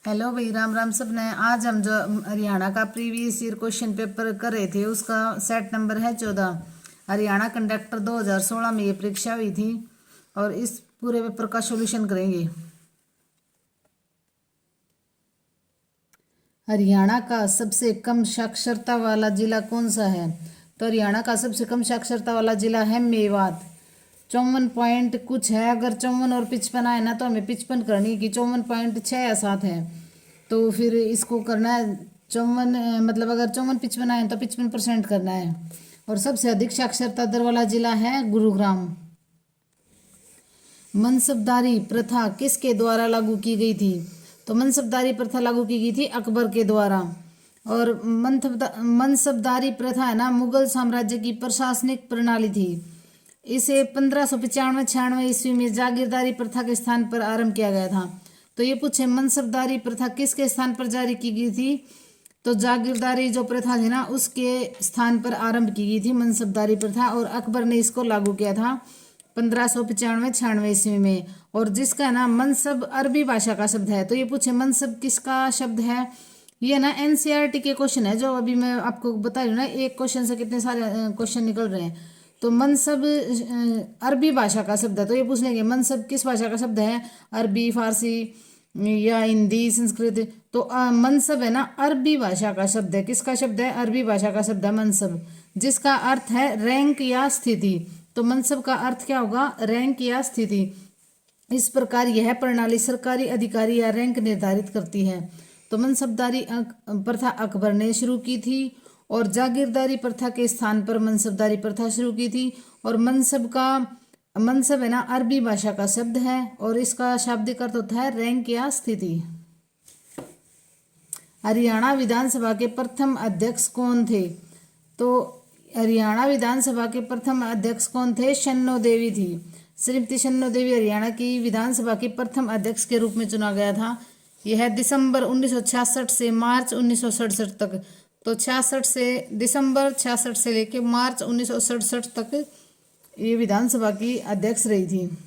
Hello भाई, राम राम सब ने। आज हम जो हरियाणा का प्रीवियस ईयर क्वेश्चन पेपर कर रहे थे उसका सेट नंबर है 14। हरियाणा कंडक्टर 2016 में ये परीक्षा हुई थी और इस पूरे पेपर का सॉल्यूशन करेंगे। हरियाणा का सबसे कम साक्षरता वाला जिला कौन सा है? तो हरियाणा का सबसे कम साक्षरता वाला जिला है मेवात। 54 पॉइंट कुछ है। अगर 54 और 55 आए ना तो हमें 55 करनी कि 54.6 या 7 है, तो फिर इसको करना है 54। मतलब अगर 54 55 आए तो 55% करना है। और सबसे अधिक साक्षरता दर वाला जिला है गुरुग्राम। मनसबदारी प्रथा किसके द्वारा लागू की गई थी? तो मनसबदारी प्रथा लागू की गई थी अकबर के द्वारा। और मनसबदारी प्रथा है ना, मुगल साम्राज्य की प्रशासनिक प्रणाली थी। इसे 1595-96 ईस्वी में जागीरदारी प्रथा के स्थान पर आरंभ किया गया था। तो ये पूछे मनसबदारी प्रथा किसके स्थान पर जारी की गई थी? तो जागीरदारी जो प्रथा थी ना उसके स्थान पर आरंभ की गई थी मनसबदारी प्रथा, और अकबर ने इसको लागू किया था 1595-96 ईस्वी में। और जिसका है ना मनसब अरबी भाषा का शब्द है। तो ये पूछे मनसब किसका शब्द है? ये ना एनसीईआरटी के क्वेश्चन है जो अभी मैं आपको बता रही हूँ ना, एक क्वेश्चन से कितने सारे क्वेश्चन निकल रहे हैं। तो मनसब अरबी भाषा का शब्द है। तो ये पूछ लेंगे मनसब किस भाषा का शब्द है, अरबी, फारसी या हिंदी, संस्कृत। तो मनसब है ना अरबी भाषा का शब्द है। किसका शब्द है? अरबी भाषा का शब्द है मनसब, जिसका अर्थ है रैंक या स्थिति। तो मनसब का अर्थ क्या होगा? रैंक या स्थिति। इस प्रकार यह प्रणाली सरकारी अधिकारी या रैंक निर्धारित करती है। तो मनसबदारी प्रथा अकबर ने शुरू की थी और जागीरदारी प्रथा के स्थान पर मनसबदारी प्रथा शुरू की थी। और मनसब है ना अरबी भाषा का शब्द है और इसका शाब्दिक अर्थ होता है रैंक या स्थिति। हरियाणा विधानसभा के प्रथम अध्यक्ष कौन थे? तो हरियाणा विधानसभा के प्रथम अध्यक्ष कौन थे? शन्नो देवी थी। श्रीमती शन्नो देवी हरियाणा की विधानसभा की प्रथम अध्यक्ष के रूप में चुना गया था। यह दिसंबर 1966 से मार्च 1967 तक, तो 66 से दिसंबर 66 से लेकर मार्च 1967 तक ये विधानसभा की अध्यक्ष रही थी।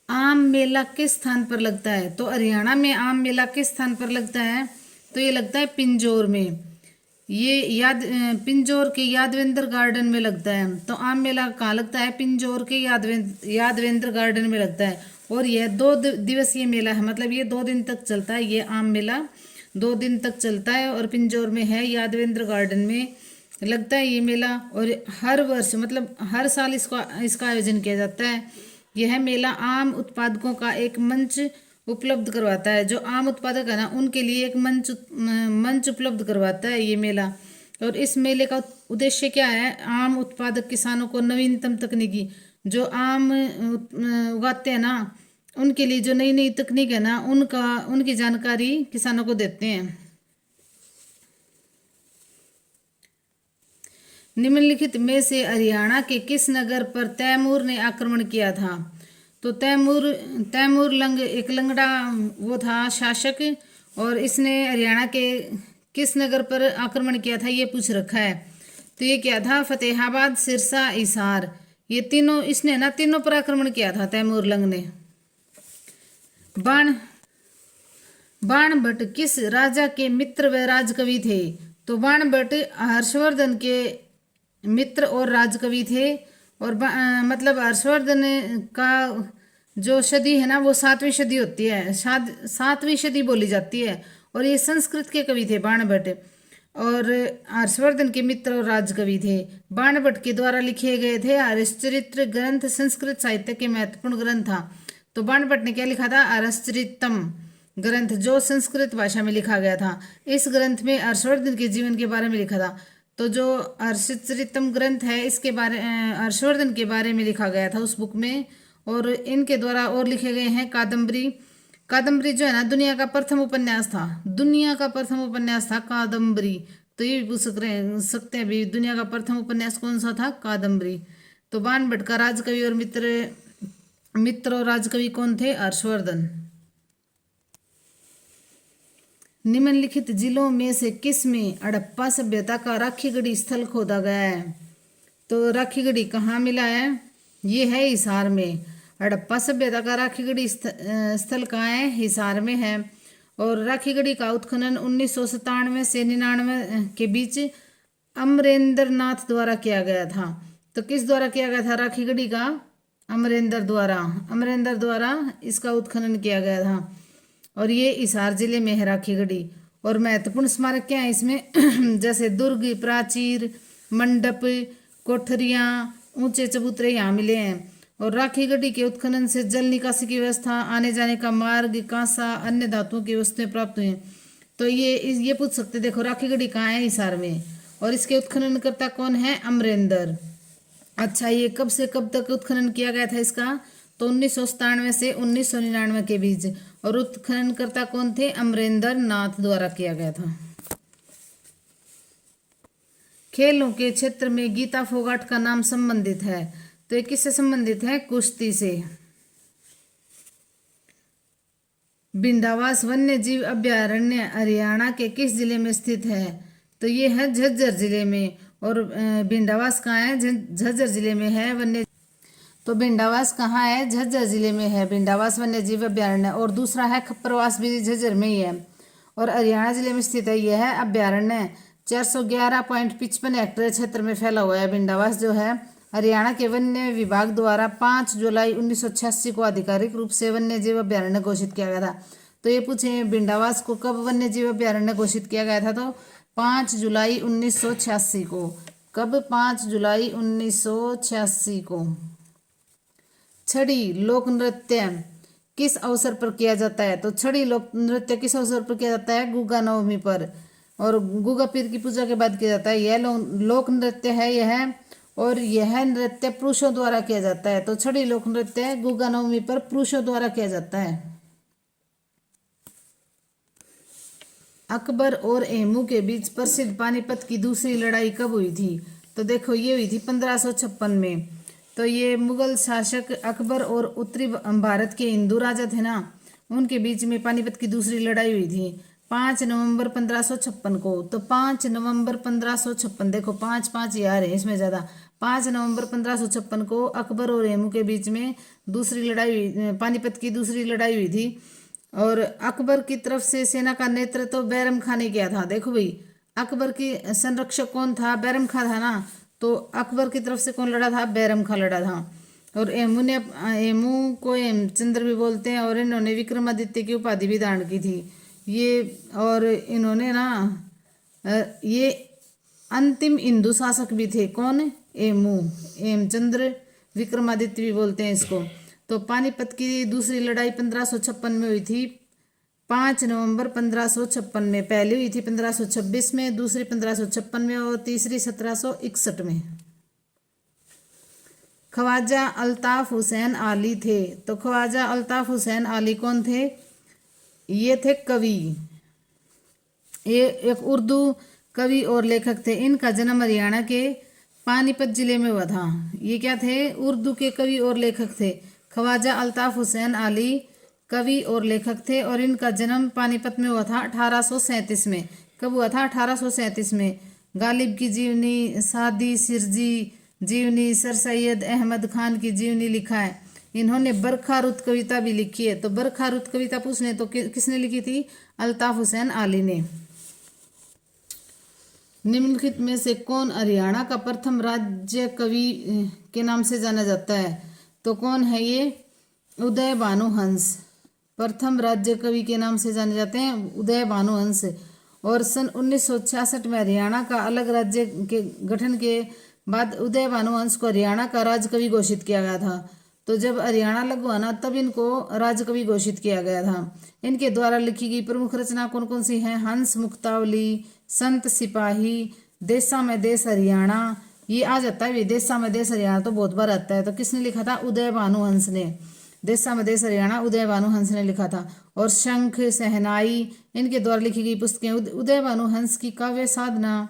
आम मेला किस स्थान पर लगता है? तो हरियाणा में आम मेला किस स्थान पर लगता है? तो ये लगता है पिंजौर में। ये पिंजौर के यादवेंद्र गार्डन में लगता है। तो आम मेला कहाँ लगता है? पिंजौर के यादवेंद्र गार्डन में लगता है। और यह 2 दिवसीय मेला है, मतलब ये 2 दिन तक चलता है। ये आम मेला 2 दिन तक चलता है और पिंजौर में है, यादवेंद्र गार्डन में लगता है ये मेला। और हर वर्ष मतलब हर साल इसका आयोजन किया जाता है। यह मेला आम उत्पादकों का एक मंच उपलब्ध करवाता है। जो आम उत्पादक है ना उनके लिए एक मंच उपलब्ध करवाता है ये मेला। और इस मेले का उद्देश्य क्या है? आम उत्पादक किसानों को नवीनतम तकनीकी, जो आम उगाते हैं ना उनके लिए जो नई नई तकनीक है ना उनकी जानकारी किसानों को देते हैं। निम्नलिखित में से हरियाणा के किस नगर पर तैमूर ने आक्रमण किया था? तो तैमूर एक लंगड़ा वो था शासक, और इसने हरियाणा के किस नगर पर आक्रमण किया था ये पूछ रखा है। तो ये क्या था? फतेहाबाद, सिरसा, हिसार। ये तीनों इसने ना तीनों पर आक्रमण किया था तैमूर लंग ने। बाणभट्ट किस राजा के मित्र व राजकवि थे? तो बाणभट्ट हर्षवर्धन के मित्र और राजकवि थे। और मतलब हर्षवर्धन का जो सदी है ना वो 7वीं सदी होती है, 7वीं सदी बोली जाती है। और ये संस्कृत के कवि थे बाणभट्ट, और हर्षवर्धन के मित्र और राजकवि थे। बाणभट्ट के द्वारा लिखे गए थे हरिश्चरित्र ग्रंथ संस्कृत साहित्य के महत्वपूर्ण ग्रंथ था। तो बाणभट्ट ने क्या लिखा था? हरिश्चरितम ग्रंथ, जो संस्कृत भाषा में लिखा गया था। इस ग्रंथ में हर्षवर्धन के जीवन के बारे में लिखा था। तो जो हर्षचरितम ग्रंथ है इसके बारे हर्षवर्धन के बारे में लिखा गया था उस बुक में। और इनके द्वारा और लिखे गए हैं कादम्बरी जो है ना दुनिया का प्रथम उपन्यास था कादम्बरी। तो ये भी पूछ सकते हैं भी, दुनिया का प्रथम उपन्यास कौन सा था? कादम्बरी। तो बाणभट्ट का राजकवि और मित्र और राजकवि कौन थे? हर्षवर्धन। निम्नलिखित जिलों में से किस में हड़प्पा सभ्यता का राखीगढ़ी स्थल खोदा गया है? तो राखीगढ़ी कहाँ मिला है? ये है हिसार में। हड़प्पा सभ्यता का राखीगढ़ी स्थल कहाँ है? हिसार में है। और राखीगढ़ी का उत्खनन 1997 से 99 के बीच अमरेंद्र नाथ द्वारा किया गया था। तो किस द्वारा किया गया था राखीगढ़ी का? अमरेंद्र द्वारा इसका उत्खनन किया गया था। और ये हिसार जिले में है राखीगढ़ी। और महत्वपूर्ण स्मारक क्या है इसमें? जैसे दुर्ग, प्राचीर, मंडप, कोठरियाँ, ऊंचे चबूतरे यहाँ मिले हैं। और राखीगढ़ी के उत्खनन से जल निकासी की व्यवस्था, आने जाने का मार्ग, कांसा, अन्य धातुओं की वस्तुएं प्राप्त हुई। तो ये पूछ सकते, देखो राखीगढ़ी कहाँ है? हिसार में। और इसके उत्खननकर्ता कौन है? अमरेंद्र। अच्छा, ये कब से कब तक उत्खनन किया गया था इसका? तो 1997 से 1999 के बीच। और उत्खननकर्ता कौन थे? अमरेंद्र नाथ द्वारा किया गया था। खेलों के क्षेत्र में गीता फोगाट का नाम संबंधित है। तो ये किससे संबंधित है? कुश्ती से। बिंदावास वन्य जीव अभ्यारण्य हरियाणा के किस जिले में स्थित है? तो ये है झज्जर जिले में। और बिंदावास कहाँ है? झज्जर जिले में है वन्य। तो बिंदावास कहाँ है? झज्जर जिले में है बिंदावास वन्य जीव अभ्यारण्य। और दूसरा है खप्परवास भी झज्जर में ही है और हरियाणा जिले में स्थित है। यह है अभ्यारण्य 411.55 हेक्टेयर क्षेत्र में फैला हुआ है। बिंदावास जो है हरियाणा के वन्य विभाग द्वारा 5 जुलाई 1986 को आधिकारिक रूप से वन्य जीव अभ्यारण्य घोषित किया गया था। तो ये पूछे बिंदावास को कब वन्य जीव अभ्यारण्य घोषित किया गया था? तो 5 जुलाई 1986 को। कब? 5 जुलाई 1986 को। छड़ी लोक नृत्य किस अवसर पर किया जाता है? तो छड़ी लोक नृत्य किस अवसर पर किया जाता है? गुगा नवमी पर और गुगा पीर की पूजा के बाद किया जाता है। यह लोक नृत्य है यह। और यह नृत्य पुरुषों द्वारा किया जाता है। तो छड़ी लोक नृत्य गुगा नवमी पर पुरुषों द्वारा किया जाता है। अकबर और हेमू के बीच प्रसिद्ध पानीपत की दूसरी लड़ाई कब हुई थी? तो देखो ये हुई थी 1556 में। तो ये मुगल शासक अकबर और उत्तरी भारत के हिंदू राजा थे ना, उनके बीच में पानीपत की दूसरी लड़ाई हुई थी 5 नवंबर 1556 को। तो 5 नवंबर 1556, देखो 5 यार है इसमें ज़्यादा। 5 नवंबर 1556 को अकबर और हेमू के बीच में दूसरी लड़ाई हुई, पानीपत की दूसरी लड़ाई हुई थी। और अकबर की तरफ से सेना का नेतृत्व तो बैरम खां ने किया था। देखो भाई, अकबर की संरक्षक कौन था? बैरम खां था ना। तो अकबर की तरफ से कौन लड़ा था? बैरम खां लड़ा था। और हेमू को हेमचंद्र भी बोलते हैं। और इन्होंने विक्रमादित्य की उपाधि भी धारण की थी ये। और इन्होंने ना ये अंतिम हिंदू शासक भी थे। कौन? हेमू, हेमचंद्र विक्रमादित्य भी बोलते हैं इसको। तो पानीपत की दूसरी लड़ाई 1556 में हुई थी 5 नवंबर 1556 में। पहली हुई थी 1526 में, दूसरी 1556 में और तीसरी 1761 में। ख्वाजा अल्ताफ हुसैन आली थे। तो ख्वाजा अल्ताफ हुसैन आली कौन थे? ये थे कवि, ये एक उर्दू कवि और लेखक थे। इनका जन्म हरियाणा के पानीपत जिले में हुआ था। ये क्या थे? उर्दू के कवि और लेखक थे। ख्वाजा अल्ताफ हुसैन आली कवि और लेखक थे और इनका जन्म पानीपत में हुआ था 1837 में। कब हुआ था? 1837 में। गालिब की जीवनी, सादी सिरजी जीवनी, सर सैयद अहमद खान की जीवनी लिखा है। इन्होंने बरखा रुत कविता भी लिखी है। तो बरखा रुत कविता पूछने तो किसने लिखी थी? अल्ताफ हुसैन आली ने। निम्नलिखित में से कौन हरियाणा का प्रथम राज्य कवि के नाम से जाना जाता है? तो कौन है ये? उदय भानु हंस। प्रथम राज्य कवि के नाम से जाने जाते हैं उदय भानु हंस। और सन 1966 में हरियाणा का अलग राज्य के गठन के बाद उदय भानु हंस को हरियाणा का राजकवि घोषित किया गया था। तो जब हरियाणा अलग हुआ ना, तब इनको राजकवि घोषित किया गया था। इनके द्वारा लिखी गई प्रमुख रचना कौन कौन सी हैं? हंस मुक्तावली, संत सिपाही, देशा में देश हरियाणा। ये आ जाता है देशा में देश हरियाणा, तो बहुत बार आता है। तो किसने लिखा था? उदय भानु हंस ने। देशा में देश हरियाणा उदय भानु हंस ने लिखा था। और शंख, सहनाई, इनके द्वारा लिखी गई पुस्तकें उदय भानु हंस की काव्य साधना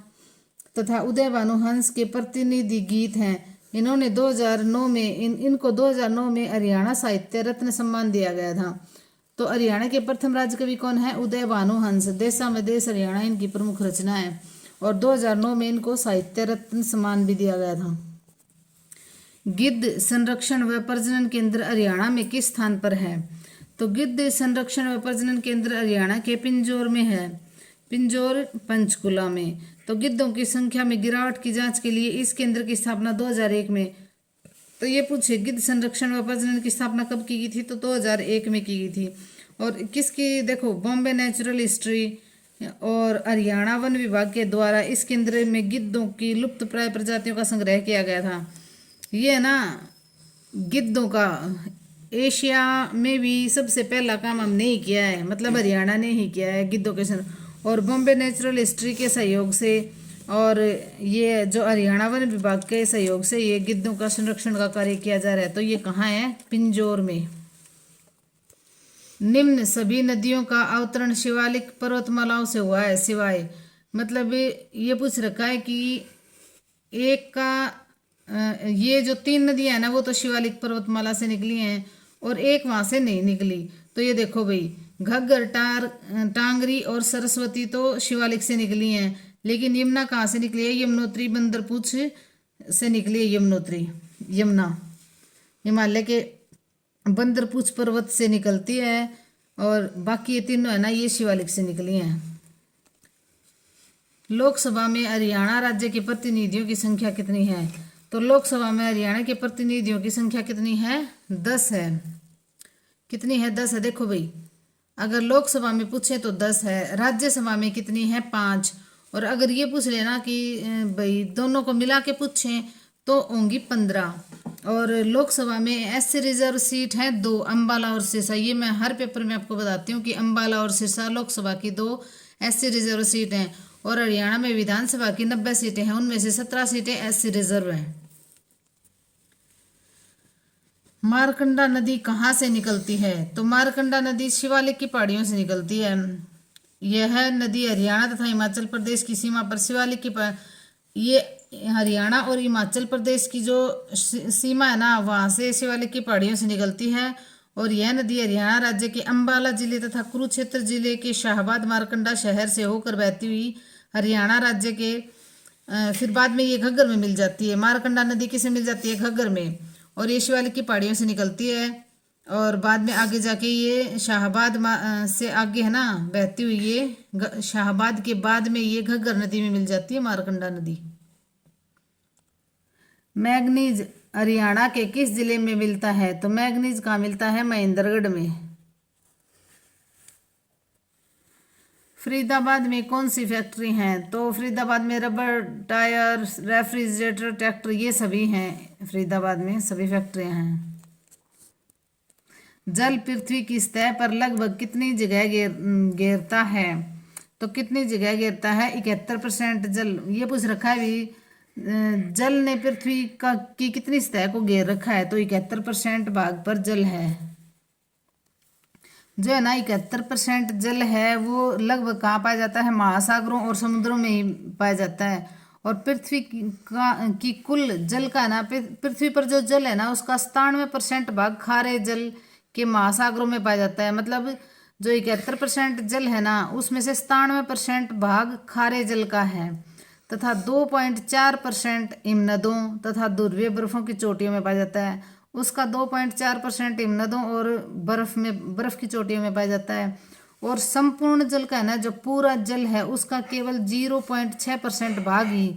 तथा उदय भानु हंस के प्रतिनिधि गीत हैं। इन्होंने 2009 में इनको 2009 में हरियाणा साहित्य रत्न सम्मान दिया गया था। तो हरियाणा के प्रथम राजकवि कौन है? उदय भानु हंस। देशा में देश हरियाणा इनकी प्रमुख रचना है और 2009 में इनको साहित्य रत्न सम्मान भी दिया गया था। गिद्ध संरक्षण व प्रजनन केंद्र हरियाणा में किस स्थान पर है? तो गिद्ध संरक्षण व प्रजनन केंद्र हरियाणा के पिंजौर में है, पिंजौर पंचकुला में। तो गिद्धों की संख्या में गिरावट की जांच के लिए इस केंद्र की स्थापना 2001 में। तो ये पूछे गिद्ध संरक्षण व प्रजनन की स्थापना कब की गई थी? तो 2001 में की गई थी। और किसकी, देखो बॉम्बे नेचुरल हिस्ट्री और हरियाणा वन विभाग के द्वारा इस केंद्र में गिद्धों की लुप्त प्राय प्रजातियों का संग्रह किया गया था। ये है ना गिद्धों का एशिया में भी सबसे पहला काम हमने ही किया है, मतलब हरियाणा ने ही किया है गिद्धों के और बॉम्बे नेचुरल हिस्ट्री के सहयोग से और ये जो हरियाणा वन विभाग के सहयोग से ये गिद्धों का संरक्षण का कार्य किया जा रहा है। तो ये कहाँ है? पिंजौर में। निम्न सभी नदियों का अवतरण शिवालिक पर्वतमालाओं से हुआ है सिवाय, मतलब ये पूछ रखा है कि एक का ये जो 3 नदियां हैं ना वो तो शिवालिक पर्वतमाला से निकली हैं और एक वहां से नहीं निकली। तो ये देखो भाई घग्गर, टांगरी और सरस्वती तो शिवालिक से निकली हैं, लेकिन यमुना कहाँ से निकली है? यमुनोत्री बंदरपूछ से निकली है। यमुनोत्री, यमुना हिमालय के बंदरपूछ पर्वत से निकलती है और बाकी ये तीनों है ना ये शिवालिक से निकली हैं। लोकसभा में हरियाणा राज्य के प्रतिनिधियों की संख्या कितनी है? तो लोकसभा में हरियाणा के प्रतिनिधियों की संख्या कितनी है? 10 है। कितनी है? 10 है। देखो भाई अगर लोकसभा में पूछे तो 10 है, राज्यसभा में कितनी है? 5। और अगर ये पूछ लेना कि भाई दोनों को मिला के पूछें तो होंगी 15। और लोकसभा में एससी रिजर्व सीट है 2, अंबाला और सिरसा। ये मैं हर पेपर में आपको बताती हूँ कि अंबाला और सिरसा लोकसभा की 2 एससी रिजर्व सीट हैं। और हरियाणा में विधानसभा की 90 सीटें हैं, उनमें से 17 सीटें एससी रिजर्व हैं। मारकंडा नदी कहाँ से निकलती है? तो मारकंडा नदी शिवालिक की पहाड़ियों से निकलती है। यह नदी हरियाणा तथा हिमाचल प्रदेश की सीमा पर शिवालिक की ये हरियाणा और हिमाचल प्रदेश की जो सीमा है ना वहाँ से शिवालिक की पहाड़ियों से निकलती है। और यह नदी हरियाणा राज्य के अंबाला जिले तथा कुरुक्षेत्र जिले के शाहबाद मारकंडा शहर से होकर बहती हुई हरियाणा राज्य के फिर बाद में ये घग्गर में मिल जाती है। मारकंडा नदी किसे मिल जाती है? घग्गर में। और ये शिवालिक की पहाड़ियों से निकलती है और बाद में आगे जाके ये शाहबाद से आगे है ना बहती हुई ये शाहबाद के बाद में ये घग्गर नदी में मिल जाती है मारकंडा नदी। मैग्नीज हरियाणा के किस जिले में मिलता है? तो मैग्नीज कहाँ मिलता है? महेंद्रगढ़ में। फरीदाबाद में कौन सी फैक्ट्री हैं? तो फरीदाबाद में रबर, टायर, रेफ्रिजरेटर, ट्रैक्टर ये सभी हैं। फरीदाबाद में सभी फैक्ट्रियां हैं। जल पृथ्वी की सतह पर लगभग कितनी जगह घेरता है? तो कितनी जगह घेरता है? 71% जल। ये पूछ रखा है भी जल ने पृथ्वी की कितनी सतह को घेर रखा है? तो 71% भाग पर जल है। जो है ना 71% जल है वो लगभग कहाँ पाया जाता है? महासागरों और समुद्रों में ही पाया जाता है। और पृथ्वी की कुल जल का ना पृथ्वी पर जो जल है ना उसका 97% भाग खारे जल के महासागरों में पाया जाता है। मतलब जो 71% जल है ना उसमें से 97% भाग खारे जल का है तथा 2.4% हिमनदों तथा ध्रुवीय बर्फों की चोटियों में पाया जाता है। उसका 2.4% हिमनदों और बर्फ की चोटियों में पाया जाता है। और संपूर्ण जल का है ना जो पूरा जल है उसका केवल 0.6% भाग ही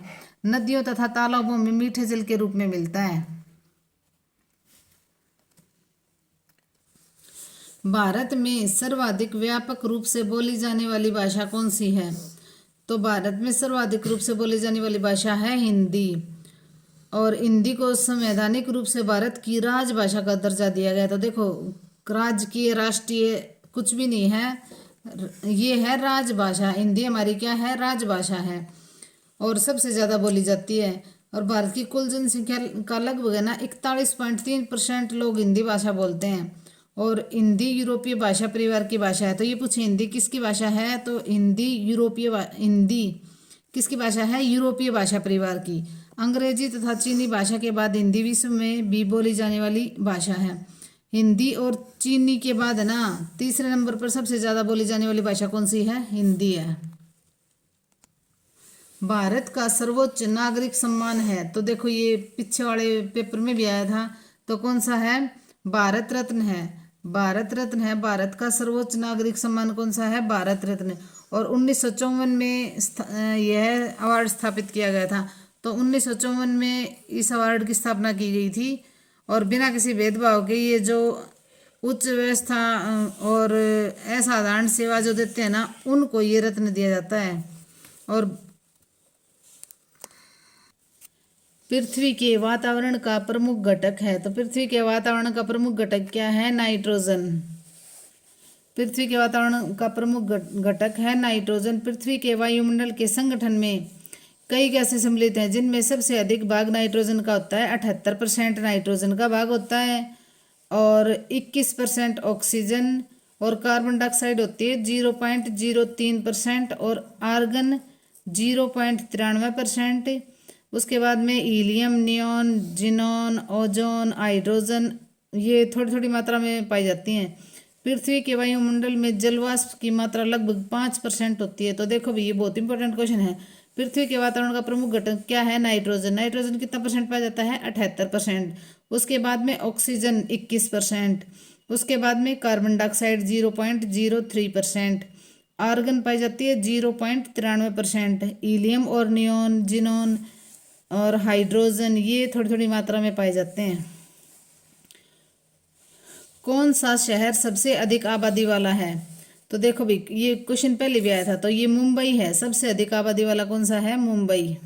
नदियों तथा तालाबों में मीठे जल के रूप में मिलता है। भारत में सर्वाधिक व्यापक रूप से बोली जाने वाली भाषा कौन सी है? तो भारत में सर्वाधिक रूप से बोली जाने वाली भाषा है हिंदी। और हिंदी को संवैधानिक रूप से भारत की राजभाषा का दर्जा दिया गया। तो देखो राजकीय, राष्ट्रीय कुछ भी नहीं है, ये है राजभाषा। हिंदी हमारी क्या है? राजभाषा है और सबसे ज़्यादा बोली जाती है। और भारत की कुल जनसंख्या का लगभग है ना 41.3% लोग हिंदी भाषा बोलते हैं। और हिंदी यूरोपीय भाषा परिवार की भाषा है। तो ये पूछे हिंदी किसकी भाषा है? तो हिंदी किसकी भाषा है? यूरोपीय भाषा परिवार की। अंग्रेजी तथा चीनी भाषा के बाद हिंदी विश्व में भी बोली जाने वाली भाषा है। हिंदी और चीनी के बाद है ना तीसरे नंबर पर सबसे ज़्यादा बोली जाने वाली भाषा कौन सी है? हिंदी है। भारत का सर्वोच्च नागरिक सम्मान है, तो देखो ये पीछे वाले पेपर में भी आया था, तो कौन सा है? भारत रत्न है। भारत रत्न है। भारत का सर्वोच्च नागरिक सम्मान कौन सा है? भारत रत्न। और 1954 में यह अवार्ड स्थापित किया गया था। तो 1954 में इस अवार्ड की स्थापना की गई थी और बिना किसी भेदभाव के ये जो उच्च व्यवस्था और असाधारण सेवा जो देते हैं ना, उनको ये रत्न दिया जाता है। और पृथ्वी के वातावरण का प्रमुख घटक है, तो पृथ्वी के वातावरण का प्रमुख घटक क्या है? नाइट्रोजन। पृथ्वी के वातावरण का प्रमुख घटक है नाइट्रोजन। पृथ्वी के वायुमंडल के संगठन में कई गैसें सम्मिलित हैं, जिनमें सबसे अधिक भाग नाइट्रोजन का होता है। 78% नाइट्रोजन का भाग होता है और 21% ऑक्सीजन और कार्बन डाइऑक्साइड होती है 0.03% और आर्गन 0.93%। उसके बाद में helium, neon, xenon, ozone, hydrogen ये थोड़ी थोड़ी मात्रा में पाई जाती हैं। पृथ्वी के वायुमंडल में जलवाष्प की मात्रा लगभग 5% होती है। तो देखो भाई ये बहुत इंपॉर्टेंट क्वेश्चन है। पृथ्वी के वातावरण का प्रमुख घटक क्या है? नाइट्रोजन। नाइट्रोजन कितना परसेंट पाया जाता है? 78%। उसके बाद में ऑक्सीजन 21%। उसके बाद में कार्बन डाइऑक्साइड 0.03%। आर्गन पाई जाती है 0.93%। हीलियम और नियॉन, जिनॉन और हाइड्रोजन ये थोड़ी थोड़ी मात्रा में पाए जाते हैं। कौन सा शहर सबसे अधिक आबादी वाला है? तो देखो भाई ये क्वेश्चन पहले भी आया था, तो ये मुंबई है। सबसे अधिक आबादी वाला कौन सा है? मुंबई।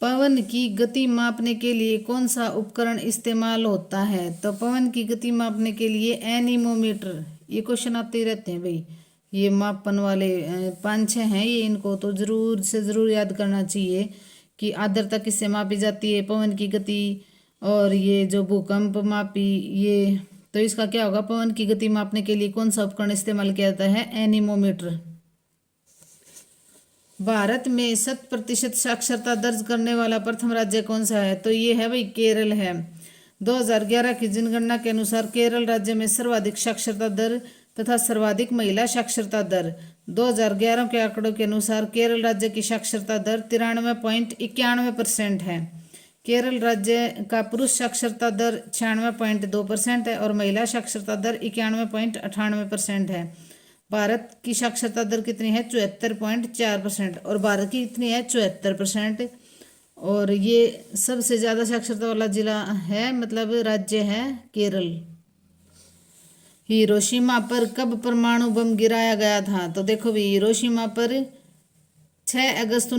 पवन की गति मापने के लिए कौन सा उपकरण इस्तेमाल होता है? तो पवन की गति मापने के लिए एनीमोमीटर। ये क्वेश्चन आते रहते हैं भाई, ये मापन वाले 5-6 हैं ये, इनको तो जरूर से जरूर याद करना चाहिए कि आर्द्रता किससे मापी जाती है, पवन की गति, और ये जो भूकंप मापी ये। तो इसका क्या होगा? पवन की गति मापने के लिए कौन सा उपकरण इस्तेमाल किया जाता है? एनीमोमीटर। भारत में 100% साक्षरता दर्ज करने वाला प्रथम राज्य कौन सा है? तो ये है भाई केरल है। 2011 की जनगणना के अनुसार केरल राज्य में सर्वाधिक साक्षरता दर तथा सर्वाधिक महिला साक्षरता दर। 2011 के आंकड़ों के अनुसार केरल राज्य की साक्षरता दर 93.91% है। केरल राज्य का पुरुष साक्षरता दर 96.2% है और महिला साक्षरता दर 91.98% है। भारत की साक्षरता दर कितनी है? 74.4%। और भारत की कितनी है? 74%। और ये सबसे ज़्यादा साक्षरता वाला जिला है, मतलब राज्य है केरल। हिरोशिमा पर कब परमाणु बम गिराया गया था? तो देखो भी हिरोशिमा पर 6 अगस्त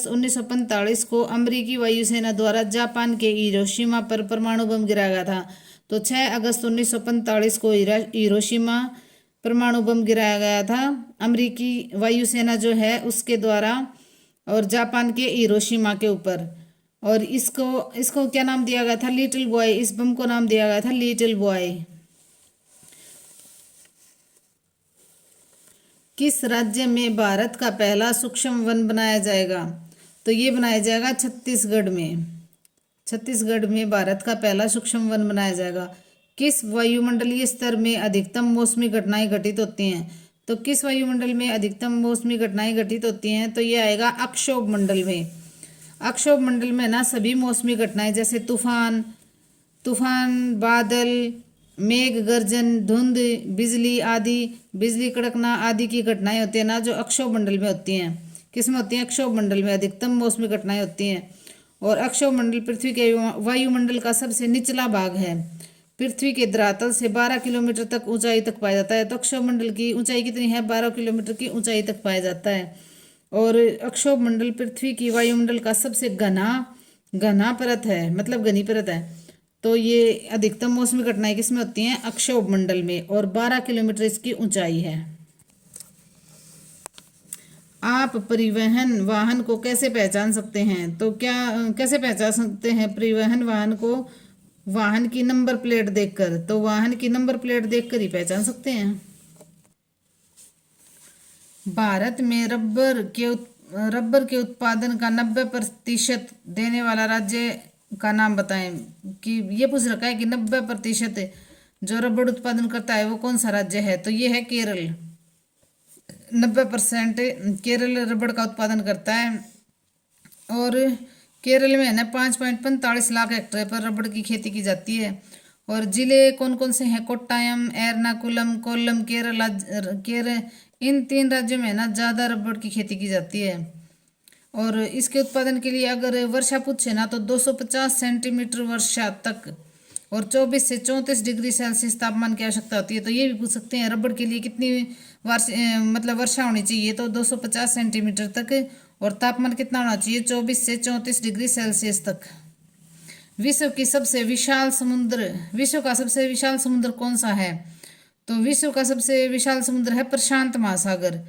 1945 को अमेरिकी वायुसेना द्वारा जापान के हिरोशिमा पर परमाणु बम गिराया गया था। तो 6 अगस्त 1945 को हिरोशिमा परमाणु बम गिराया गया था अमेरिकी वायुसेना जो है उसके द्वारा, और जापान के हिरोशिमा के ऊपर। और इसको क्या नाम दिया गया था? Little boy. इस बम को नाम दिया गया था लिटिल बॉय। किस राज्य में भारत का पहला सूक्ष्म वन बनाया जाएगा? तो ये बनाया जाएगा छत्तीसगढ़ में। छत्तीसगढ़ में भारत का पहला सूक्ष्म वन बनाया जाएगा। किस वायुमंडलीय स्तर में अधिकतम मौसमी घटनाएं घटित होती हैं? तो किस वायुमंडल में अधिकतम मौसमी घटनाएं घटित होती हैं? तो ये आएगा अक्षोभ मंडल में। अक्षोभ मंडल में ना सभी मौसमी घटनाएं जैसे तूफान, बादल, मेघ गर्जन, धुंध, बिजली आदि, बिजली कड़कना आदि की घटनाएं होती हैं ना, जो अक्षोभ मंडल में होती हैं। किस में होती हैं? अक्षोभ मंडल में अधिकतम मौसमी घटनाएं होती हैं। और अक्षोभ मंडल पृथ्वी के वायुमंडल का सबसे निचला भाग है। पृथ्वी के धरातल से 12 किलोमीटर तक ऊंचाई तक पाया जाता है। तो अक्षोभ मंडल की ऊंचाई कितनी है? 12 किलोमीटर की ऊंचाई तक पाया जाता है। और अक्षोभ मंडल पृथ्वी की वायुमंडल का सबसे घना परत है, मतलब घनी परत है। तो ये अधिकतम मौसमी घटनाएं किसमें होती हैं? अक्षोभ मंडल में, और 12 किलोमीटर इसकी ऊंचाई है। आप परिवहन वाहन को कैसे पहचान सकते हैं? तो कैसे पहचान सकते हैं परिवहन वाहन को? वाहन की नंबर प्लेट देखकर। तो वाहन की नंबर प्लेट देखकर ही पहचान सकते हैं। भारत में रबर के उत्पादन का 90% देने वाला राज्य का नाम बताएं। कि ये पूछ रखा है कि 90% जो रबड़ उत्पादन करता है वो कौन सा राज्य है? तो ये है केरल। 90% केरल रबड़ का उत्पादन करता है। और केरल में है ना 5.45 लाख हेक्टेयर पर रबड़ की खेती की जाती है। और जिले कौन कौन से हैं? कोट्टायम, एर्नाकुलम, कोल्लम, केरल, इन 3 राज्यों में है ना ज़्यादा रबड़ की खेती की जाती है। और इसके उत्पादन के लिए अगर वर्षा पूछे ना तो 250 सेंटीमीटर वर्षा तक और 24 से 34 डिग्री सेल्सियस तापमान की आवश्यकता होती है। तो ये भी पूछ सकते हैं रबड़ के लिए कितनी मतलब वर्षा होनी चाहिए? तो 250 सेंटीमीटर तक। और तापमान कितना होना चाहिए? 24 से 34 डिग्री सेल्सियस तक। विश्व का सबसे विशाल समुद्र कौन सा है? तो विश्व का सबसे विशाल समुद्र है प्रशांत महासागर।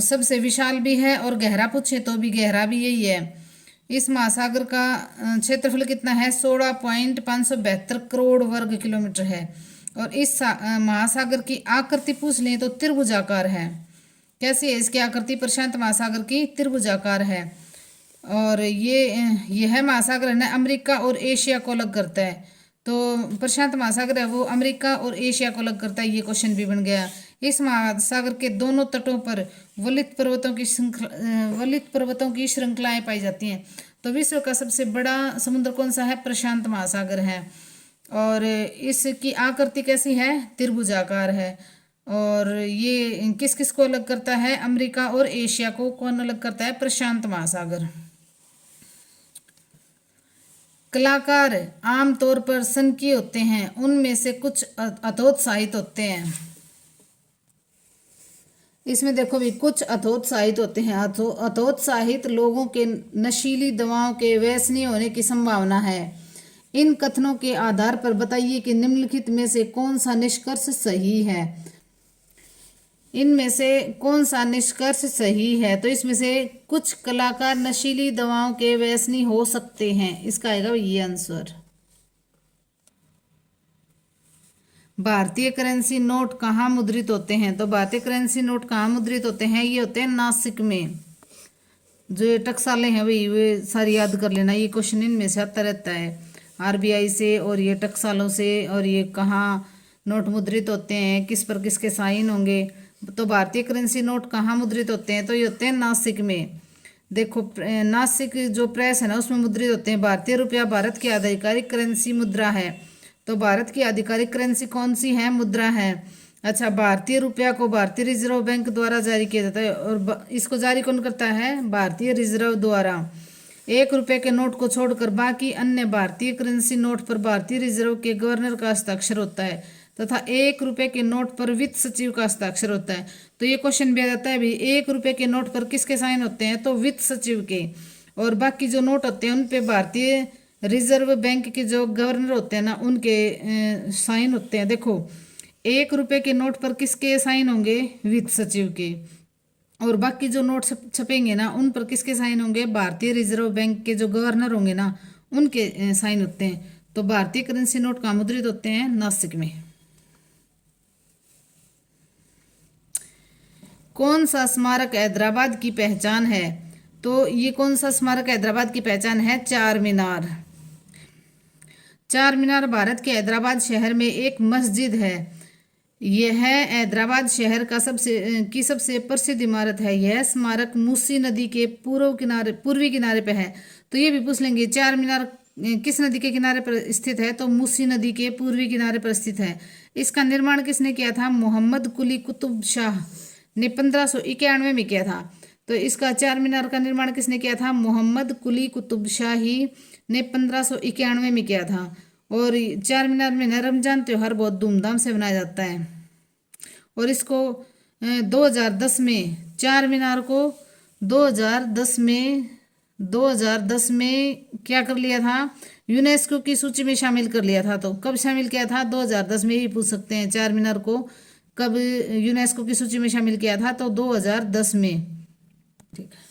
सबसे विशाल भी है और गहरा पूछे तो भी गहरा भी यही है। इस महासागर का क्षेत्रफल कितना है? 16.572 करोड़ वर्ग किलोमीटर है। और इस महासागर की आकृति पूछ लें तो त्रिभुजाकार है। कैसी है इसकी आकृति? प्रशांत महासागर की त्रिभुजाकार है। और यह महासागर है ना अमेरिका और एशिया को अलग करता है। तो प्रशांत महासागर है वो अमेरिका और एशिया को अलग करता है। ये क्वेश्चन भी बन गया। इस महासागर के दोनों तटों पर वलित पर्वतों की श्रृंखलाएं पाई जाती हैं। तो विश्व का सबसे बड़ा समुद्र कौन सा है? प्रशांत महासागर है। और इसकी आकृति कैसी है? त्रिभुजाकार है। और ये किस किस को अलग करता है? अमेरिका और एशिया को। कौन अलग करता है? प्रशांत महासागर। कलाकार आमतौर पर संकीय होते हैं, उनमें से कुछ अथोत्साहित होते हैं। इसमें देखो भी कुछ अथोत्साहित होते हैं। अथोत्साहित लोगों के नशीली दवाओं के व्यसनी होने की संभावना है। इन कथनों के आधार पर बताइए कि निम्नलिखित में से कौन सा निष्कर्ष सही है? इनमें से कौन सा निष्कर्ष सही है? तो इसमें से कुछ कलाकार नशीली दवाओं के व्यसनी हो सकते हैं। इसका आएगा ये आंसर। भारतीय करेंसी नोट कहाँ मुद्रित होते हैं? तो भारतीय करेंसी नोट कहाँ मुद्रित होते हैं? ये होते हैं नासिक में। जो ये टकसालें हैं वही वे सारी याद कर लेना। ये क्वेश्चन इनमें से आता रहता है आरबीआई से और ये टकसालों से। और ये कहाँ नोट मुद्रित होते हैं, किस पर किसके साइन होंगे? तो भारतीय करेंसी नोट कहाँ मुद्रित होते हैं? तो ये होते हैं नासिक में। देखो नासिक जो प्रेस है ना उसमें मुद्रित होते हैं। भारतीय रुपया भारत की आधिकारिक करेंसी मुद्रा है। तो भारत की आधिकारिक करेंसी कौन सी है? मुद्रा है। अच्छा, भारतीय रुपया को भारतीय रिजर्व बैंक द्वारा जारी किया जाता है। और इसको जारी कौन करता है? भारतीय रिजर्व द्वारा। 1 रुपये के नोट को छोड़कर बाकी अन्य भारतीय करेंसी नोट पर भारतीय रिजर्व के गवर्नर का हस्ताक्षर होता है तथा 1 रुपये के नोट पर वित्त सचिव का हस्ताक्षर होता है। तो ये क्वेश्चन भी आ जाता है भी 1 रुपये के नोट पर किसके साइन होते हैं? तो वित्त सचिव के। और बाकी जो नोट होते हैं उन पे भारतीय रिजर्व बैंक के जो गवर्नर होते हैं ना उनके साइन होते हैं। देखो 1 रुपये के नोट पर किसके साइन होंगे? वित्त सचिव के। और बाकी जो नोट छपेंगे ना उन पर किसके साइन होंगे? भारतीय रिजर्व बैंक के जो गवर्नर होंगे ना उनके साइन होते हैं। तो भारतीय करेंसी नोट कहाँ मुद्रित होते हैं? नासिक में। कौन सा स्मारक हैदराबाद की पहचान है? तो ये कौन सा स्मारक हैदराबाद की पहचान है? चार मीनार। चार मीनार भारत के हैदराबाद शहर में एक मस्जिद है। यह हैदराबाद शहर का सबसे प्रसिद्ध इमारत है। यह स्मारक मूसी नदी के पूर्वी किनारे पे है। तो ये भी पूछ लेंगे चार मीनार किस नदी के किनारे पर स्थित है? तो मूसी नदी के पूर्वी किनारे पर स्थित है। इसका निर्माण किसने किया था? मोहम्मद कुली कुतुब शाह ने 1591 में किया था। तो इसका चार मीनार का निर्माण किसने किया था? मोहम्मद कुली कुतुब शाही ने 1591 में किया था। और चार मीनार में रमजान त्यौहार बहुत धूमधाम से मनाया जाता है। और इसको 2010 में चार मीनार को 2010 में क्या कर लिया था? यूनेस्को की सूची में शामिल कर लिया था। तो कब शामिल किया था? 2010 में ही पूछ सकते हैं चार मीनार को कब यूनेस्को की सूची में शामिल किया था? तो 2010 में। ठीक है।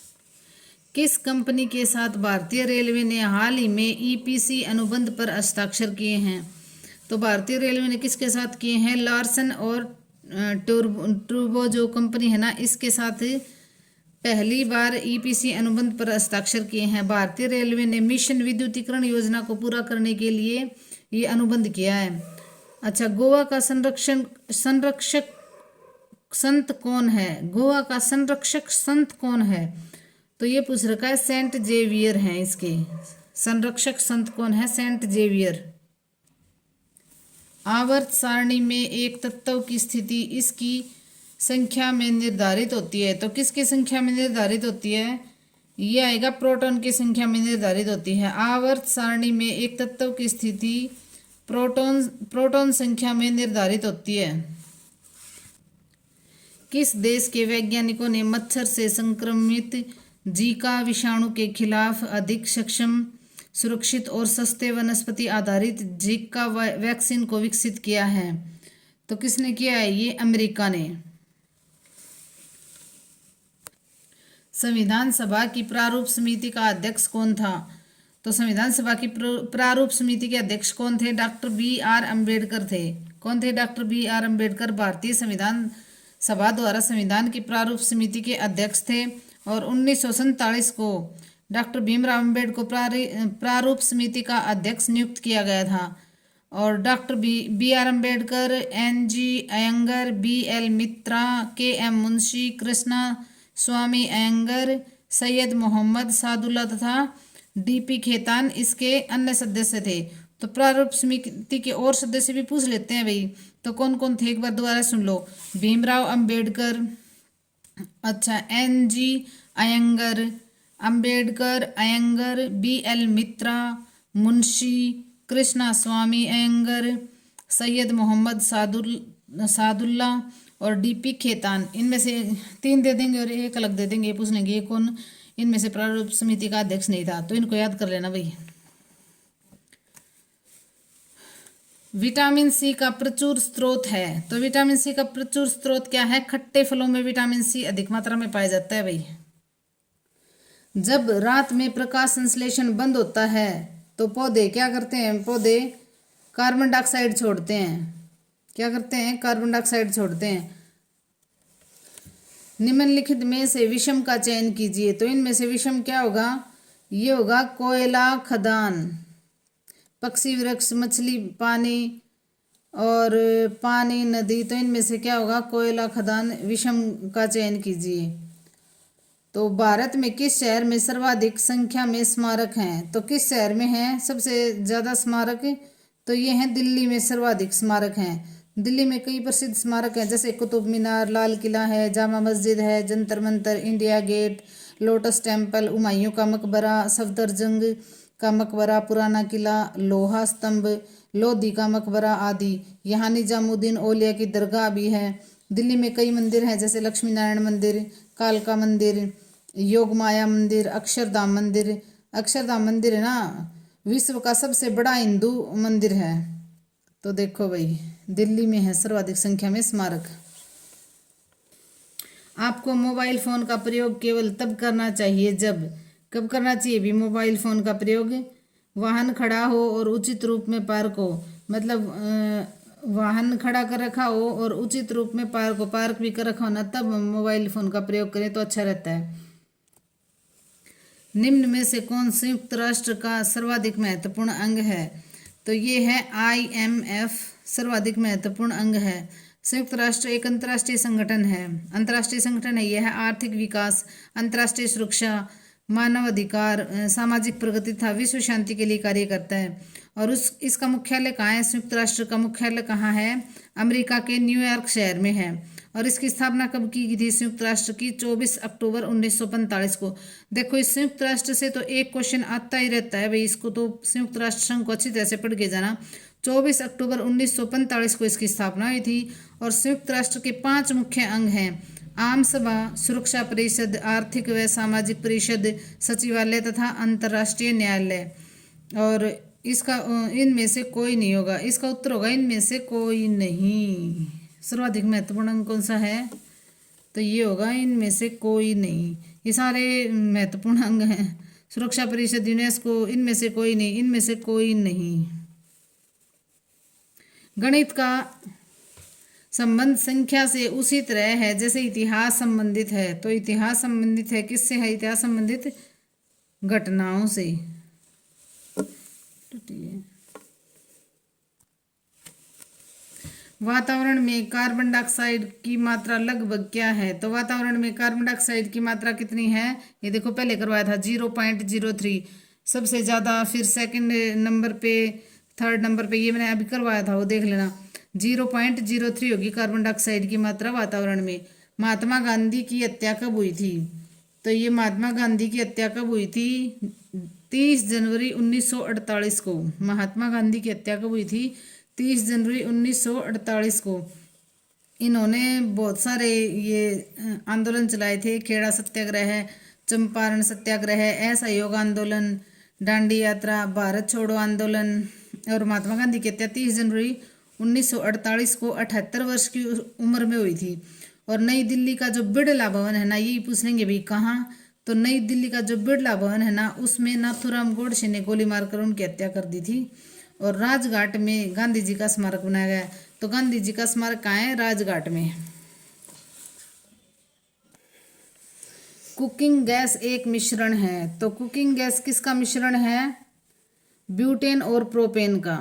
किस कंपनी के साथ भारतीय रेलवे ने हाल ही में ईपीसी अनुबंध पर हस्ताक्षर किए हैं? तो भारतीय रेलवे ने किसके साथ किए हैं? लार्सन और टूब्रो जो कंपनी है ना इसके साथ पहली बार ईपीसी अनुबंध पर हस्ताक्षर किए हैं। भारतीय रेलवे ने मिशन विद्युतीकरण योजना को पूरा करने के लिए ये अनुबंध किया है। अच्छा, गोवा का संरक्षक संत कौन है? गोवा का संरक्षक संत कौन है? तो ये पूछ रखा है, सेंट जेवियर हैं इसके। संरक्षक संत कौन है? Saint Xavier. आवर्त सारणी में एक तत्व की स्थिति इसकी संख्या में निर्धारित होती है। तो किसकी संख्या में निर्धारित होती है? ये आएगा प्रोटॉन की संख्या में निर्धारित होती है। आवर्त सारणी में एक तत्व की स्थिति प्रोटॉन संख्या में निर्धारित होती है। किस देश के वैज्ञानिकों ने मच्छर से संक्रमित जीका विषाणु के खिलाफ अधिक सक्षम, सुरक्षित और सस्ते वनस्पति आधारित जीका वैक्सीन को विकसित किया है? तो किसने किया है? ये अमेरिका ने। संविधान सभा की प्रारूप समिति का अध्यक्ष कौन था? तो संविधान सभा की प्रारूप समिति के अध्यक्ष कौन थे? डॉक्टर बी आर अम्बेडकर थे। कौन थे? डॉक्टर बी आर अम्बेडकर भारतीय संविधान सभा द्वारा संविधान की प्रारूप समिति के अध्यक्ष थे और 1947 को डॉक्टर भीमराव अम्बेडकर को प्रारूप समिति का अध्यक्ष नियुक्त किया गया था। और doctor B R Ambedkar, N G Ayyangar, B L Mitra, K M Munshi, Krishna Swami Ayyangar, Syed Mohammad Saadulla तथा डी पी खेतान इसके अन्य सदस्य थे। तो प्रारूप समिति के और सदस्य भी पूछ लेते हैं भाई। तो कौन कौन थे एक बार दोबारा सुन लो। भीमराव अम्बेडकर, अच्छा N G Ayyangar, Ambedkar, Ayyangar, B L Mitra, Munshi, Krishna Swami Ayyangar, Syed Mohammad Saadulla और डीपी खेतान। इनमें से 3 दे देंगे और एक अलग दे देंगे। ये पूछ लेंगे ये कौन इनमें से प्रारूप समिति का अध्यक्ष नहीं था। तो इनको याद कर लेना भाई। विटामिन सी का प्रचुर स्रोत है। तो विटामिन सी का प्रचुर स्रोत क्या है? खट्टे फलों में विटामिन सी अधिक मात्रा में पाया जाता है भाई। जब रात में प्रकाश संश्लेषण बंद होता है तो पौधे क्या करते हैं? पौधे कार्बन डाइऑक्साइड छोड़ते हैं। क्या करते हैं? कार्बन डाइऑक्साइड छोड़ते हैं। निम्नलिखित में से विषम का चयन कीजिए। तो इनमें से विषम क्या होगा? ये होगा कोयला खदान, पक्षी वृक्ष, मछली पानी और पानी नदी। तो इनमें से क्या होगा? कोयला खदान विषम का चयन कीजिए। तो भारत में किस शहर में सर्वाधिक संख्या में स्मारक हैं? तो किस शहर में हैं सबसे ज़्यादा स्मारक? तो ये हैं दिल्ली में सर्वाधिक स्मारक हैं। दिल्ली में कई प्रसिद्ध स्मारक हैं, जैसे कुतुब मीनार, लाल किला है, जामा मस्जिद है, Jantar Mantar, India Gate, Lotus Temple, Humayun का मकबरा, सफदरजंग का मकबरा, पुराना किला, लोहा स्तंभ, लोधी का मकबरा आदि। यहाँ निजामुद्दीन औलिया की दरगाह भी है। दिल्ली में कई मंदिर हैं, जैसे लक्ष्मी नारायण मंदिर, कालका मंदिर, योग माया मंदिर, अक्षरधाम मंदिर। अक्षरधाम मंदिर है ना, विश्व का सबसे बड़ा हिंदू मंदिर है। तो देखो भाई, दिल्ली में है सर्वाधिक संख्या में स्मारक। आपको मोबाइल फोन का प्रयोग केवल तब करना चाहिए जब, कब करना चाहिए भी मोबाइल फोन का प्रयोग? वाहन खड़ा हो और उचित रूप में पार्क हो। मतलब वाहन खड़ा कर रखा हो और उचित रूप में पार्क भी कर रखा हो ना, तब मोबाइल फोन का प्रयोग करें तो अच्छा रहता है। निम्न में से कौन संयुक्त राष्ट्र का सर्वाधिक महत्वपूर्ण अंग है? तो ये है IMF, सर्वाधिक महत्वपूर्ण अंग है। संयुक्त राष्ट्र एक अंतर्राष्ट्रीय संगठन है। अंतर्राष्ट्रीय संगठन है। यह आर्थिक विकास, अंतर्राष्ट्रीय सुरक्षा, मानव अधिकार, सामाजिक प्रगति तथा विश्व शांति के लिए कार्य करता है। और इसका मुख्यालय कहाँ है? संयुक्त राष्ट्र का मुख्यालय कहाँ है? अमेरिका के न्यूयॉर्क शहर में है। और इसकी स्थापना कब की गई थी संयुक्त राष्ट्र की? 24 अक्टूबर 1945 को। देखो, इस संयुक्त राष्ट्र से तो एक क्वेश्चन आता ही रहता है भाई, इसको तो संयुक्त राष्ट्र संघ को अच्छी तरह से पढ़ के जाना। 24 अक्टूबर 1945 को इसकी स्थापना हुई थी। और संयुक्त राष्ट्र के 5 मुख्य अंग हैं: आम सभा, सुरक्षा परिषद, आर्थिक व सामाजिक परिषद, सचिवालय तथा अंतर्राष्ट्रीय न्यायालय। और इसका इनमें से कोई नहीं होगा। इसका उत्तर होगा इनमें से कोई नहीं। सर्वाधिक महत्वपूर्ण अंग कौन सा है? तो ये होगा इनमें से कोई नहीं। ये सारे महत्वपूर्ण अंग हैं। सुरक्षा परिषद, यूनेस्को, इनमें से कोई नहीं, इनमें से कोई नहीं। गणित का संबंध संख्या से उसी तरह है जैसे इतिहास संबंधित है। तो इतिहास संबंधित है किससे है? इतिहास संबंधित घटनाओं से। वातावरण में कार्बन डाइऑक्साइड की मात्रा लगभग क्या है? तो वातावरण में कार्बन डाइऑक्साइड की मात्रा कितनी है? ये देखो पहले करवाया था 0.03 सबसे ज्यादा, फिर सेकंड नंबर पे, थर्ड नंबर पे, ये मैंने अभी करवाया था, वो देख लेना। 0.03 होगी कार्बन डाइऑक्साइड की मात्रा वातावरण में। महात्मा गांधी की हत्या कब हुई थी? तो ये महात्मा गांधी की हत्या कब हुई थी? 30 जनवरी 1948 को। महात्मा गांधी की हत्या कब हुई थी? 30 जनवरी 1948 को। इन्होंने बहुत सारे ये आंदोलन चलाए थे, खेड़ा सत्याग्रह, चंपारण सत्याग्रह, असहयोग आंदोलन, दांडी यात्रा, भारत छोड़ो आंदोलन। और महात्मा गांधी की हत्या 30 जनवरी 1948 को 78 वर्ष की उम्र में हुई थी। और नई दिल्ली का जो बिड़ला भवन है ना, यही पूछ लेंगे भाई कहाँ? तो नई दिल्ली का जो बिड़ला भवन है ना, उसमें नाथूराम गोडसे ने गोली मारकर उनकी हत्या कर दी थी। और राजघाट में गांधी जी का स्मारक बनाया गया है। तो गांधी जी का स्मारक कहाँ है? राजघाट में। कुकिंग गैस एक मिश्रण है। तो कुकिंग गैस किसका मिश्रण है? ब्यूटेन और प्रोपेन का।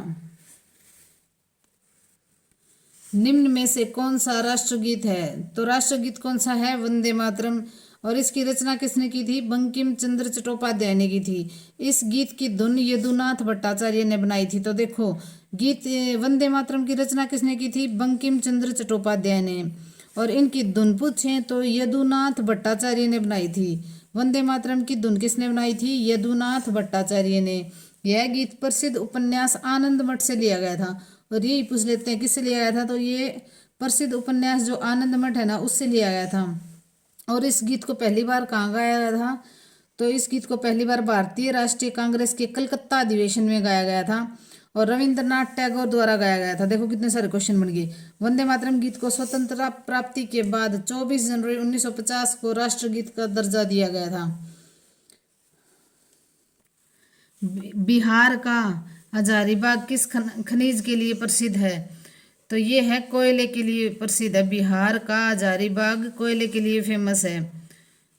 निम्न में से कौन सा राष्ट्रगीत है? तो राष्ट्रगीत कौन सा है? वंदे मातरम। और इसकी रचना किसने की थी? बंकिम चंद्र चट्टोपाध्याय ने की थी। इस गीत की धुन यदुनाथ भट्टाचार्य ने बनाई थी। तो देखो, गीत वंदे मातरम की रचना किसने की थी? बंकिम चंद्र चट्टोपाध्याय ने। और इनकी धुन पूछें तो यदुनाथ भट्टाचार्य ने बनाई थी। वंदे मातरम की धुन किसने बनाई थी? यदुनाथ भट्टाचार्य ने। यह गीत प्रसिद्ध उपन्यास आनंद मठ से लिया गया था। और यही पूछ लेते हैं किससे लिया गया था? तो ये प्रसिद्ध उपन्यास जो आनंद मठ है ना, उससे लिया गया था। और इस गीत को पहली बार कहाँ गाया गया था? तो इस गीत को पहली बार भारतीय राष्ट्रीय कांग्रेस के कलकत्ता अधिवेशन में गाया गया था। और रविंद्रनाथ टैगोर द्वारा गाया गया था। देखो कितने सारे क्वेश्चन बन गए। वंदे मातरम गीत को स्वतंत्रता प्राप्ति के बाद 24 जनवरी 1950 को राष्ट्रगीत का दर्जा दिया गया था। बिहार का हजारीबाग किस खनिज के लिए प्रसिद्ध है? तो ये है कोयले के लिए प्रसिद्ध है। बिहार का हजारीबाग कोयले के लिए फेमस है।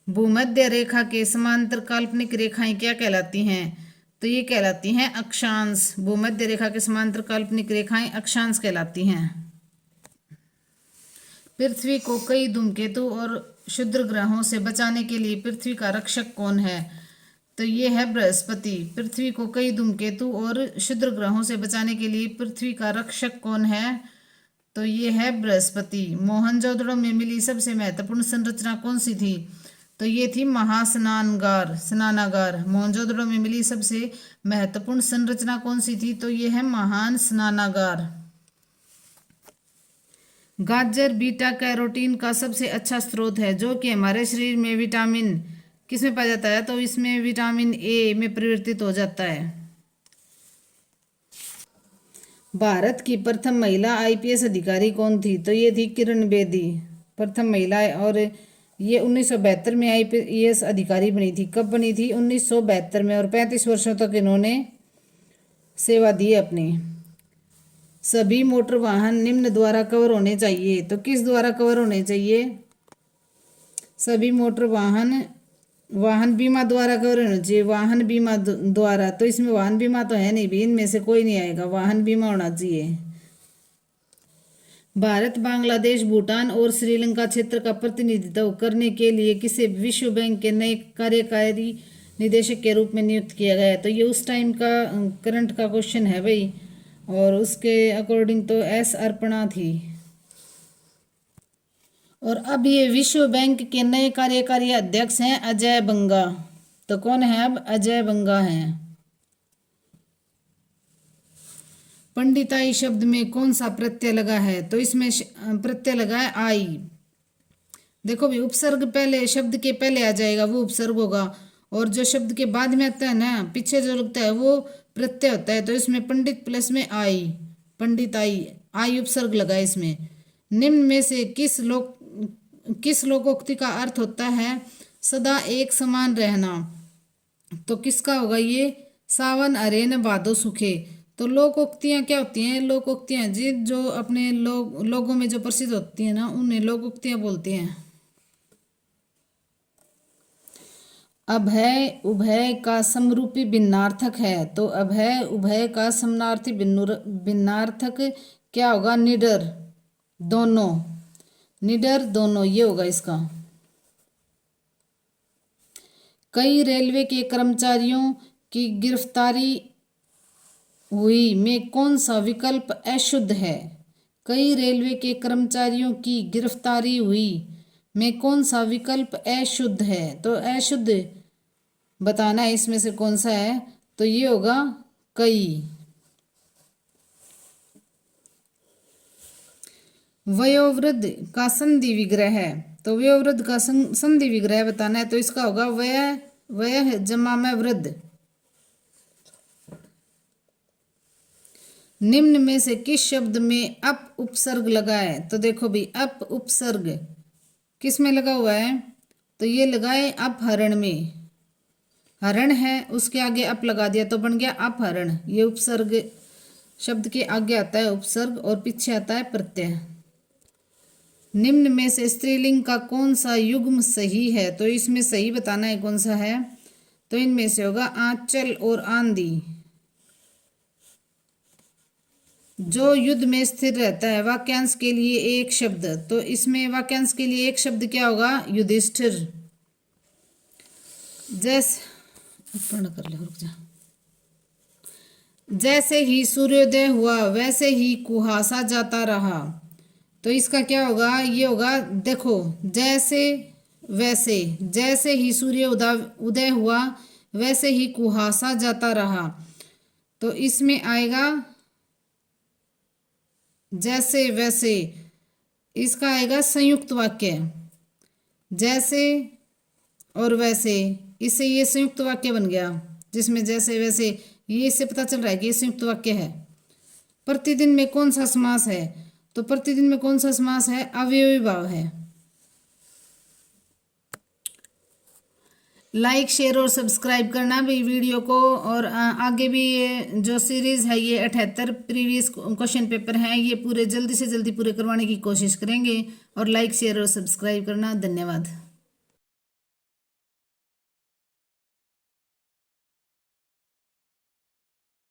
भूमध्य रेखा के समांतर काल्पनिक रेखाएं क्या कहलाती हैं? तो ये कहलाती हैं अक्षांश। भूमध्य रेखा के समांतर काल्पनिक रेखाएं अक्षांश कहलाती हैं। पृथ्वी को कई धूमकेतु और क्षुद्र ग्रहों से बचाने के लिए पृथ्वी का रक्षक कौन है? तो ये है बृहस्पति। पृथ्वी को कई धूमकेतु और क्षुद्र ग्रहों से बचाने के लिए पृथ्वी का रक्षक कौन है? तो ये है बृहस्पति। मोहनजोदड़ो में मिली सबसे महत्वपूर्ण संरचना कौन सी थी? तो ये थी महास्नानगार, स्नानागार। मोहनजोदड़ो में मिली सबसे महत्वपूर्ण संरचना कौन सी थी? तो ये है महान स्नानागार। गाजर बीटा कैरोटीन का सबसे अच्छा स्रोत है, जो कि हमारे शरीर में विटामिन किसमें पाया जाता है? तो इसमें विटामिन ए में परिवर्तित हो जाता है। भारत की प्रथम महिला आईपीएस अधिकारी कौन थी? तो ये थी किरण बेदी, प्रथम महिला। और ये 1972 में आईपीएस अधिकारी बनी थी। कब बनी थी? 1972 में। और 35 वर्षों तक इन्होंने सेवा दी अपनी। सभी मोटर वाहन निम्न द्वारा कवर होने चाहिए। तो किस द्वारा कवर होने चाहिए? सभी मोटर वाहन बीमा द्वारा कवर होना चाहिए। वाहन बीमा द्वारा। तो इसमें वाहन बीमा तो है नहीं भी, इनमें से कोई नहीं आएगा। वाहन बीमा होना चाहिए। भारत, बांग्लादेश, भूटान और श्रीलंका क्षेत्र का प्रतिनिधित्व करने के लिए किसे विश्व बैंक के नए कार्यकारी निदेशक के रूप में नियुक्त किया गया है? तो ये उस टाइम का करंट का क्वेश्चन है भाई। और उसके अकॉर्डिंग तो एस अर्पणा थी। और अब ये विश्व बैंक के नए कार्यकारी अध्यक्ष हैं अजय बंगा। तो कौन है अब? अजय बंगा हैं। पंडिताई शब्द में कौन सा प्रत्यय लगा है? तो इसमें प्रत्यय लगा है आई। देखो भी, उपसर्ग पहले शब्द के पहले आ जाएगा, वो उपसर्ग होगा। और जो शब्द के बाद में आता है ना, पीछे जो लगता है, वो प्रत्यय होता है। तो इसमें पंडित प्लस में आई, पंडिताई, आई उपसर्ग लगा है इसमें। निम्न में से किस लोकोक्ति का अर्थ होता है सदा एक समान रहना? तो किसका होगा ये? सावन अरे न भादो सुखे। तो लोकोक्तियां क्या होती हैं? लोकोक्तियां जो अपने लोगों में जो प्रसिद्ध होती है ना, उन्हें लोकोक्तियां बोलते हैं। अभय उभय का समरूपी भिन्नार्थक है। तो अभय उभय का समानार्थी भिन्नार्थक क्या होगा? निडर। दोनों, निडर दोनों, ये होगा इसका। कई रेलवे के कर्मचारियों की गिरफ्तारी हुई में कौन सा विकल्प अशुद्ध है? कई रेलवे के कर्मचारियों की गिरफ्तारी हुई में कौन सा विकल्प अशुद्ध है? तो अशुद्ध बताना है इसमें से कौन सा है, तो ये होगा कई। वयोवृद्ध का संधि विग्रह है, तो वयोवृद्ध का संधि विग्रह बताना है, तो इसका होगा वय जमा में वृद्ध। निम्न में से किस शब्द में अप उपसर्ग लगा है? तो देखो भी अप उपसर्ग किस में लगा हुआ है, तो ये लगाए अपहरण में। हरण है उसके आगे अप लगा दिया तो बन गया अपहरण। ये उपसर्ग शब्द के आगे आता है उपसर्ग और पीछे आता है प्रत्यय। निम्न में से स्त्रीलिंग का कौन सा युग्म सही है? तो इसमें सही बताना है कौन सा है, तो इनमें से होगा आंचल और आंधी। जो युद्ध में स्थिर रहता है वाक्यांश के लिए एक शब्द, तो इसमें वाक्यांश के लिए एक शब्द क्या होगा? युधिष्ठिर। कर ले, रुक जा। जैसे ही सूर्योदय हुआ वैसे ही कुहासा जाता रहा, तो इसका क्या होगा? ये होगा देखो जैसे वैसे, जैसे ही सूर्य उदय हुआ वैसे ही कुहासा जाता रहा, तो इसमें आएगा जैसे वैसे। इसका आएगा संयुक्त वाक्य, जैसे और वैसे, इससे ये संयुक्त वाक्य बन गया जिसमें जैसे वैसे, ये इससे पता चल रहा है कि ये संयुक्त वाक्य है। प्रतिदिन में कौन सा समास है? तो प्रतिदिन में कौन सा समास है? अवयवी भाव है। लाइक शेयर और सब्सक्राइब करना भी वीडियो को, और आगे भी ये जो सीरीज़ है ये 78 प्रीवियस क्वेश्चन पेपर हैं, ये पूरे जल्दी से जल्दी पूरे करवाने की कोशिश करेंगे। और लाइक शेयर और सब्सक्राइब करना। धन्यवाद।